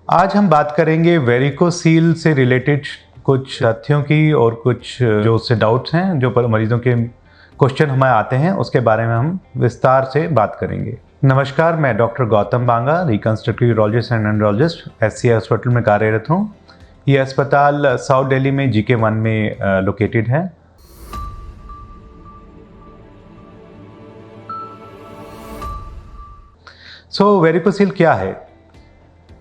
आज हम बात करेंगे वेरिकोसील से रिलेटेड कुछ तथ्यों की और कुछ जो उससे डाउट्स हैं जो पर मरीजों के क्वेश्चन हमें आते हैं उसके बारे में हम विस्तार से बात करेंगे। नमस्कार, मैं doctor Gautam Banga, reconstructive urologist and andrologist SCI hospital में कार्यरत हूँ। ये अस्पताल साउथ दिल्ली में GK1 में लोकेटेड है। वेरिकोसील क्या है?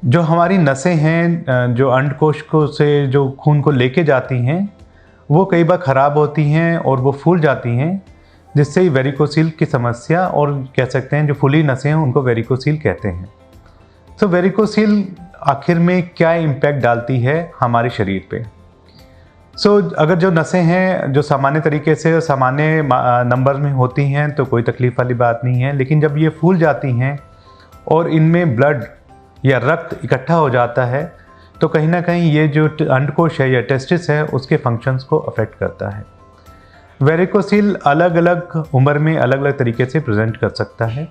जो हमारी नसें हैं जो अंडकोश को से जो खून को लेके जाती हैं वो कई बार ख़राब होती हैं और वो फूल जाती हैं, जिससे वेरिकोसील की समस्या और कह सकते हैं जो फूली नसें हैं उनको वेरिकोसील कहते हैं। वेरिकोसील आखिर में क्या इम्पैक्ट डालती है हमारे शरीर पे? अगर जो नसें हैं जो सामान्य तरीके से सामान्य नंबर में होती हैं तो कोई तकलीफ़ वाली बात नहीं है, लेकिन जब ये फूल जाती हैं और इनमें ब्लड या रक्त इकट्ठा हो जाता है तो कहीं ना कहीं ये जो अंडकोश है या टेस्टिस है उसके फंक्शंस को अफेक्ट करता है। वेरिकोसील अलग अलग उम्र में अलग अलग तरीके से प्रेजेंट कर सकता है।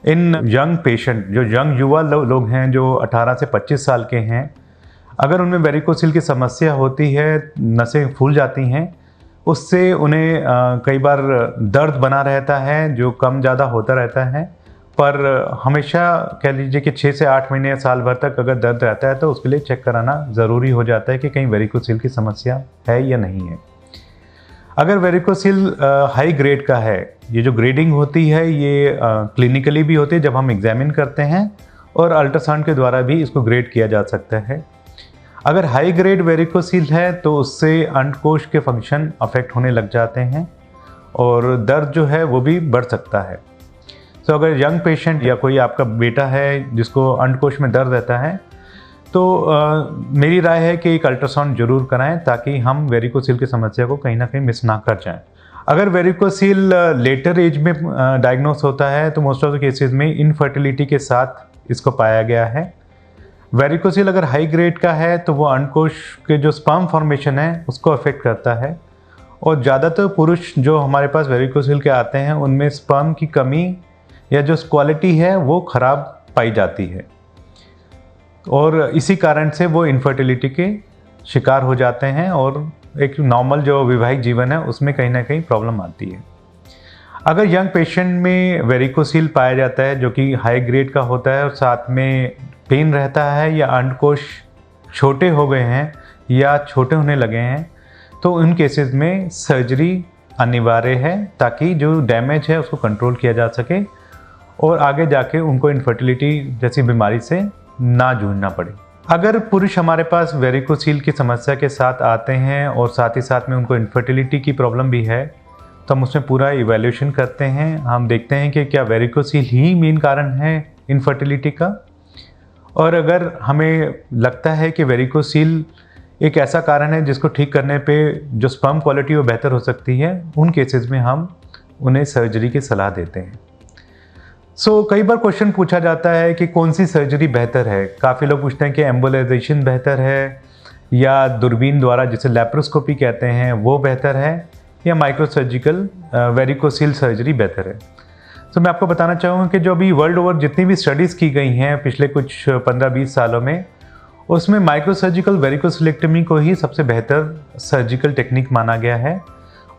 इन यंग पेशेंट जो यंग युवा लोग हैं जो 18 से 25 साल के हैं, अगर उनमें वेरिकोसील की समस्या होती है, नसें फूल जाती हैं, उससे उन्हें कई बार दर्द बना रहता है जो कम ज़्यादा होता रहता है, पर हमेशा कह लीजिए कि 6 से 8 महीने या साल भर तक अगर दर्द रहता है तो उसके लिए चेक कराना ज़रूरी हो जाता है कि कहीं वेरिकोसील की समस्या है या नहीं है। अगर वेरिकोसील हाई ग्रेड का है, ये जो ग्रेडिंग होती है ये क्लिनिकली भी होती है जब हम एग्जामिन करते हैं, और अल्ट्रासाउंड के द्वारा भी इसको ग्रेड किया जा सकता है। अगर हाई ग्रेड वेरिकोसील है तो उससे अंडकोश के फंक्शन अफेक्ट होने लग जाते हैं और दर्द जो है वो भी बढ़ सकता है। अगर यंग पेशेंट या कोई आपका बेटा है जिसको अंडकोश में दर्द रहता है तो मेरी राय है कि एक अल्ट्रासाउंड जरूर कराएं ताकि हम वेरिकोसील की समस्या को कहीं ना कहीं मिस ना कर जाएं। अगर वेरिकोसील लेटर एज में डायग्नोस होता है तो मोस्ट ऑफ द केसेस में इनफर्टिलिटी के साथ इसको पाया गया है। वेरिकोसील अगर हाई ग्रेड का है तो वो अंडकोश के जो स्पर्म फॉर्मेशन है उसको अफेक्ट करता है, और ज़्यादातर पुरुष जो हमारे पास वेरिकोसील के आते हैं उनमें स्पर्म की कमी या जो क्वालिटी है वो ख़राब पाई जाती है, और इसी कारण से वो इनफर्टिलिटी के शिकार हो जाते हैं और एक नॉर्मल जो वैवाहिक जीवन है उसमें कहीं ना कहीं प्रॉब्लम आती है। अगर यंग पेशेंट में वेरिकोसील पाया जाता है जो कि हाई ग्रेड का होता है और साथ में पेन रहता है या अंडकोश छोटे हो गए हैं या छोटे होने लगे हैं, तो उन केसेस में सर्जरी अनिवार्य है ताकि जो डैमेज है उसको कंट्रोल किया जा सके और आगे जाके उनको इनफर्टिलिटी जैसी बीमारी से ना जूझना पड़े। अगर पुरुष हमारे पास वेरिकोसील की समस्या के साथ आते हैं और साथ ही साथ में उनको इनफर्टिलिटी की प्रॉब्लम भी है तो हम उसमें पूरा इवैल्यूएशन करते हैं। हम देखते हैं कि क्या वेरिकोसील ही मेन कारण है इनफर्टिलिटी का, और अगर हमें लगता है कि वेरिकोसील एक ऐसा कारण है जिसको ठीक करने पे जो स्पर्म क्वालिटी वो बेहतर हो सकती है, उन केसेस में हम उन्हें सर्जरी की सलाह देते हैं। कई बार क्वेश्चन पूछा जाता है कि कौन सी सर्जरी बेहतर है। काफ़ी लोग पूछते हैं कि एम्बोलाइजेशन बेहतर है या दूरबीन द्वारा जिसे लैप्रोस्कोपी कहते हैं वो बेहतर है, या माइक्रोसर्जिकल वेरिकोसील सर्जरी बेहतर है। मैं आपको बताना चाहूँगा कि जो अभी वर्ल्ड ओवर जितनी भी स्टडीज़ की गई हैं पिछले कुछ 15-20 सालों में, उसमें माइक्रोसर्जिकल वेरिकोसिलेक्टमी को ही सबसे बेहतर सर्जिकल टेक्निक माना गया है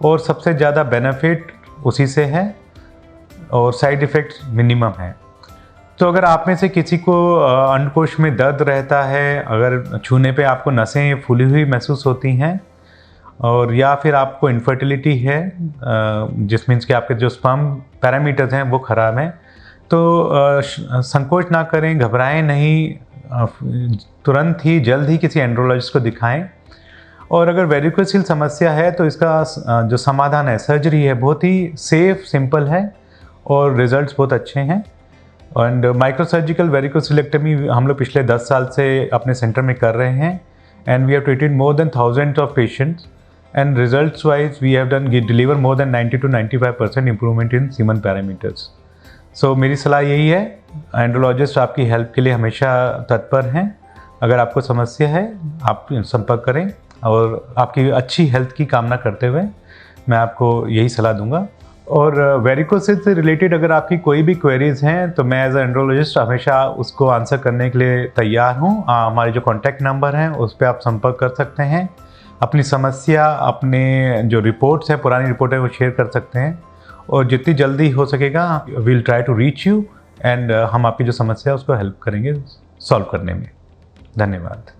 और सबसे ज़्यादा बेनिफिट उसी से है और साइड इफ़ेक्ट्स मिनिमम है। तो अगर आप में से किसी को अंडकोश में दर्द रहता है, अगर छूने पे आपको नसें फूली हुई महसूस होती हैं, और या फिर आपको इनफर्टिलिटी है जिस मीन्स कि आपके जो स्पर्म पैरामीटर्स हैं वो ख़राब हैं, तो संकोच ना करें, घबराएं नहीं, तुरंत ही जल्द ही किसी एंड्रोलॉजिस्ट को दिखाएं। और अगर वेरिकोसील समस्या है तो इसका जो समाधान है सर्जरी है बहुत ही सेफ, सिंपल है और रिजल्ट्स बहुत अच्छे हैं। एंड माइक्रोसर्जिकल वेरिकोसिलेक्टमी हम लोग पिछले 10 साल से अपने सेंटर में कर रहे हैं, and we have treated more than thousands of patients, and results wise we have done deliver more than 90 to 95% improvement in semen parameters. मेरी सलाह यही है, एंड्रोलॉजिस्ट आपकी हेल्प के लिए हमेशा तत्पर हैं। अगर आपको समस्या है आप संपर्क करें, और आपकी अच्छी हेल्थ की कामना करते हुए मैं आपको यही सलाह दूंगा। और वेरिकोसिल से रिलेटेड अगर आपकी कोई भी क्वेरीज हैं तो मैं एज ए एंड्रोलॉजिस्ट हमेशा उसको आंसर करने के लिए तैयार हूँ। हमारे जो कॉन्टैक्ट नंबर हैं उस पर आप संपर्क कर सकते हैं, अपनी समस्या, अपने जो रिपोर्ट्स हैं, पुरानी रिपोर्ट है, वो शेयर कर सकते हैं और जितनी जल्दी हो सकेगा we'll try to reach you and हम आपकी जो समस्या है उसको हेल्प करेंगे सॉल्व करने में। धन्यवाद।